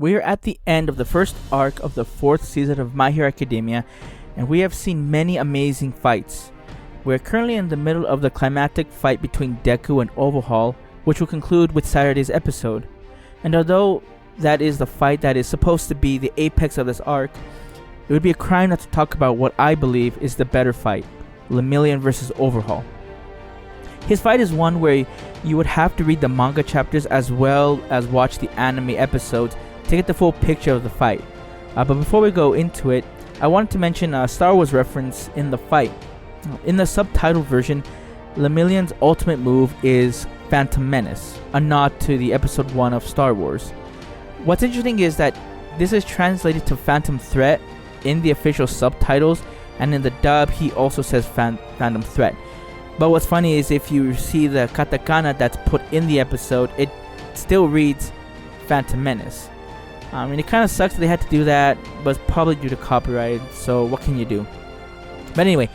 We are at the end of the first arc of the fourth season of My Hero Academia, and we have seen many amazing fights. We are currently in the middle of the climactic fight between Deku and Overhaul, which will conclude with Saturday's episode. And although that is the fight that is supposed to be the apex of this arc, it would be a crime not to talk about what I believe is the better fight, Lemillion vs. Overhaul. His fight is one where you would have to read the manga chapters as well as watch the anime episodes to get the full picture of the fight. But before we go into it, I wanted to mention a Star Wars reference in the fight. In the subtitled version, Lemillion's ultimate move is Phantom Menace, a nod to the episode 1 of Star Wars. What's interesting is that this is translated to Phantom Threat in the official subtitles, and in the dub he also says Phantom Threat. But what's funny is if you see the katakana that's put in the episode, it still reads Phantom Menace. It kind of sucks that they had to do that, but it's probably due to copyright, so what can you do? But anyway,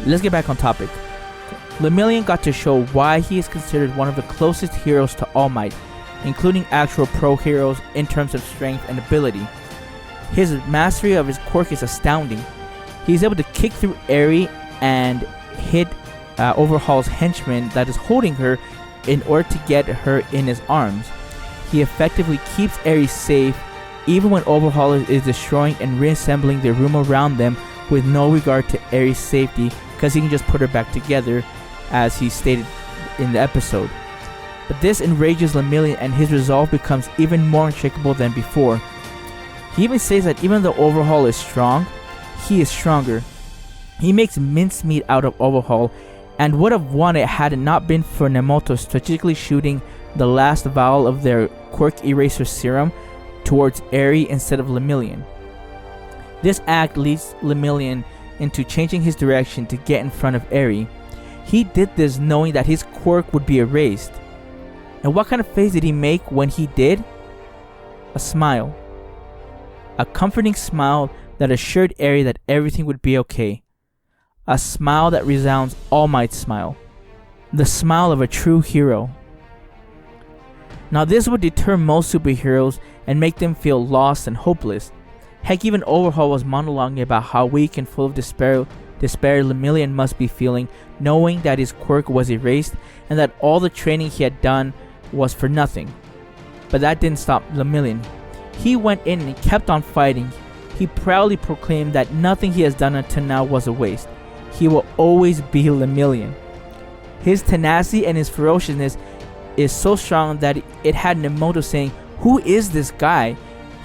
let's get back on topic. Lemillion got to show why he is considered one of the closest heroes to All Might, including actual pro heroes in terms of strength and ability. His mastery of his quirk is astounding. He is able to kick through Eri and hit Overhaul's henchman that is holding her in order to get her in his arms. He effectively keeps Eri safe even when Overhaul is destroying and reassembling the room around them with no regard to Eri's safety, because he can just put her back together, as he stated in the episode. But this enrages Lemillion, and his resolve becomes even more unshakable than before. He even says that even though Overhaul is strong, he is stronger. He makes mincemeat out of Overhaul, and would have won it had it not been for Nemoto strategically shooting the last vial of their quirk eraser serum towards Eri instead of Lemillion. This act leads Lemillion into changing his direction to get in front of Eri. He did this knowing that his quirk would be erased. And what kind of face did he make when he did? A smile. A comforting smile that assured Eri that everything would be okay. A smile that resounds All Might's smile. The smile of a true hero. Now this would deter most superheroes and make them feel lost and hopeless. Heck, even Overhaul was monologuing about how weak and full of despair Lemillion must be feeling, knowing that his quirk was erased and that all the training he had done was for nothing. But that didn't stop Lemillion. He went in and kept on fighting. He proudly proclaimed that nothing he has done until now was a waste. He will always be Lemillion. His tenacity and his ferociousness is so strong that it had Nemoto saying, "Who is this guy?"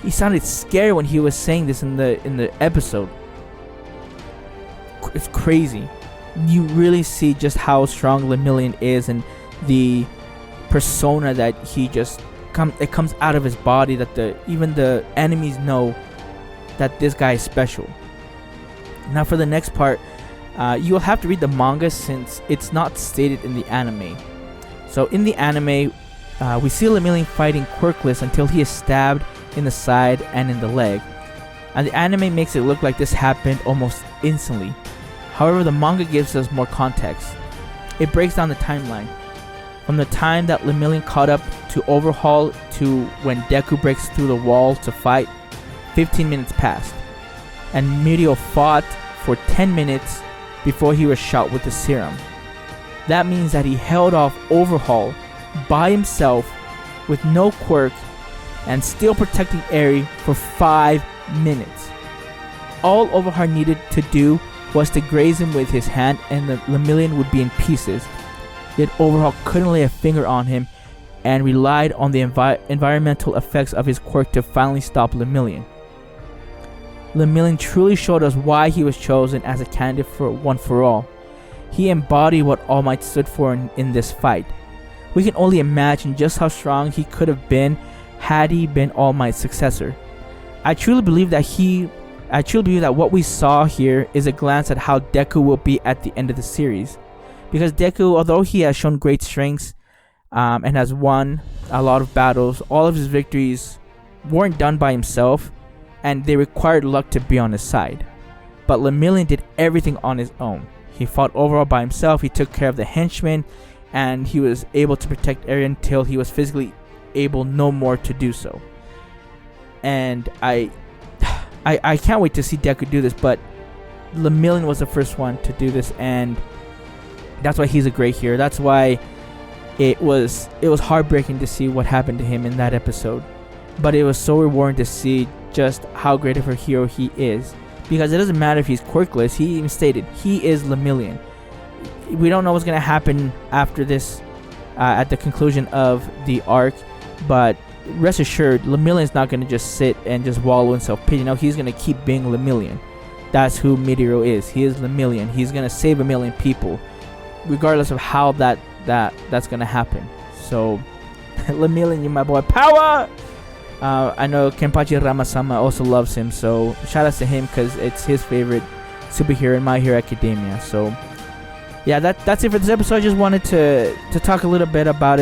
He sounded scared when he was saying this in the episode. It's crazy. You really see just how strong Lemillion is, and the persona that he just comes out of his body, that even the enemies know that this guy is special. Now for the next part, you'll have to read the manga since it's not stated in the anime. So in the anime, we see Lemillion fighting quirkless until he is stabbed in the side and in the leg. And the anime makes it look like this happened almost instantly. However, the manga gives us more context. It breaks down the timeline. From the time that Lemillion caught up to Overhaul to when Deku breaks through the wall to fight, 15 minutes passed. And Mirio fought for 10 minutes before he was shot with the serum. That means that he held off Overhaul by himself with no quirk and still protecting Eri for 5 minutes. All Overhaul needed to do was to graze him with his hand and the Lemillion would be in pieces. Yet Overhaul couldn't lay a finger on him and relied on the environmental effects of his quirk to finally stop Lemillion. Lemillion truly showed us why he was chosen as a candidate for One for All. He embodied what All Might stood for in this fight. We can only imagine just how strong he could have been had he been All Might's successor. I truly believe that what we saw here is a glance at how Deku will be at the end of the series. Because Deku, although he has shown great strengths and has won a lot of battles, all of his victories weren't done by himself and they required luck to be on his side. But Lemillion did everything on his own. He fought Overhaul by himself, he took care of the henchmen, and he was able to protect Eri until he was physically able no more to do so. and I can't wait to see Deku do this. But Lemillion was the first one to do this, and that's why he's a great hero. That's why it was heartbreaking to see what happened to him in that episode, but it was so rewarding to see just how great of a hero he is, because it doesn't matter if he's quirkless. He even stated he is Lemillion. We don't know what's gonna happen after this at the conclusion of the arc, but rest assured, Lemillion's not gonna just sit and just wallow in self-pity. No, he's gonna keep being Lemillion. That's who Meteoro is. He is Lemillion. He's gonna save a million people, regardless of how that's gonna happen. So Lemillion, you my boy, power. I know Kenpachi Ramasama also loves him, so shout outs to him because it's his favorite superhero in My Hero Academia. So yeah, that's it for this episode. I just wanted to talk a little bit about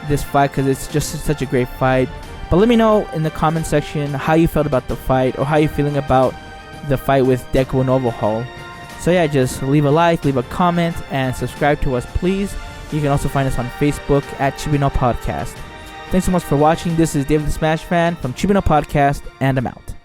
this fight, because it's just such a great fight. But let me know in the comment section how you felt about the fight, or how you're feeling about the fight with Deku and Overhaul. So yeah, just leave a like, leave a comment, and subscribe to us, please. You can also find us on Facebook at Chibino Podcast. Thanks so much for watching. This is David the Smash Fan from Chibino Podcast, and I'm out.